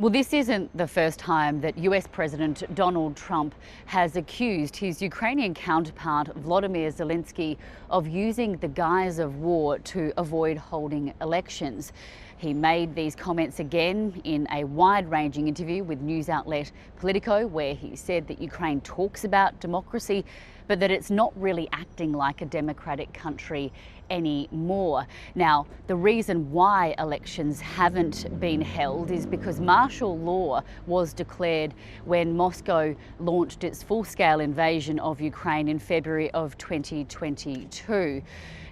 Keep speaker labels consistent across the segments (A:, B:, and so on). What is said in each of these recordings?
A: Well, this isn't the first time that US President Donald Trump has accused his Ukrainian counterpart Volodymyr Zelenskyy of using the guise of war to avoid holding elections. He made these comments again in a wide-ranging interview with news outlet Politico, where he said that Ukraine talks about democracy, but that it's not really acting like a democratic country anymore. Now, the reason why elections haven't been held is because martial law was declared when Moscow launched its full-scale invasion of Ukraine in February of 2022.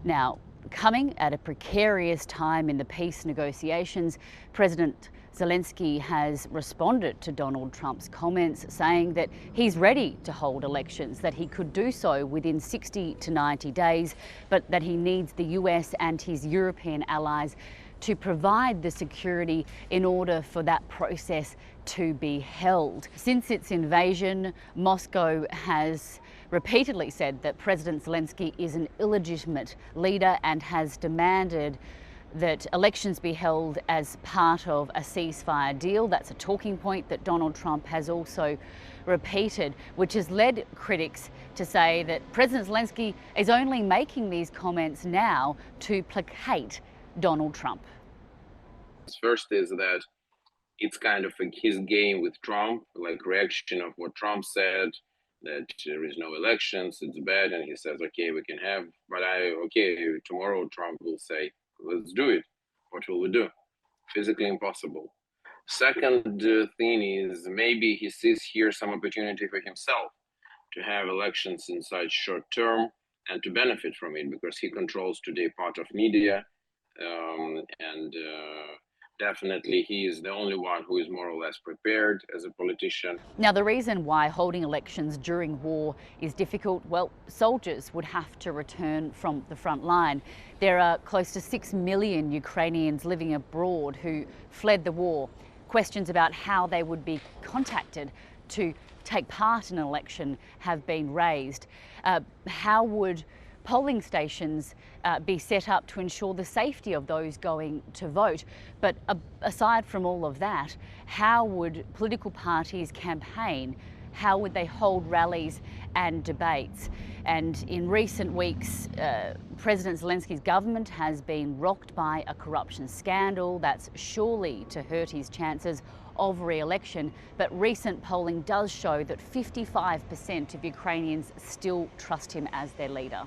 A: Now, coming at a precarious time in the peace negotiations, President Zelenskyy has responded to Donald Trump's comments, saying that he's ready to hold elections, that he could do so within 60 to 90 days, but that he needs the US and his European allies to provide the security in order for that process to be held. Since its invasion, Moscow has repeatedly said that President Zelenskyy is an illegitimate leader and has demanded that elections be held as part of a ceasefire deal. That's a talking point that Donald Trump has also repeated, which has led critics to say that President Zelenskyy is only making these comments now to placate Donald Trump.
B: First is that it's kind of like his game with Trump, like reaction of what Trump said, that there is no elections, it's bad, and he says, okay, we can have, but tomorrow Trump will say, let's do it. What will we do? Physically impossible. Second thing is maybe he sees here some opportunity for himself to have elections in such short term and to benefit from it, because he controls today part of media, and definitely he is the only one who is more or less prepared as a politician.
A: Now, the reason why holding elections during war is difficult, well, soldiers would have to return from the front line. There are close to 6 million Ukrainians living abroad who fled the war. Questions about how they would be contacted to take part in an election have been raised. How would polling stations be set up to ensure the safety of those going to vote? But aside from all of that, how would political parties campaign? How would they hold rallies and debates? And in recent weeks, President Zelenskyy's government has been rocked by a corruption scandal that's surely to hurt his chances of re-election. But recent polling does show that 55% of Ukrainians still trust him as their leader.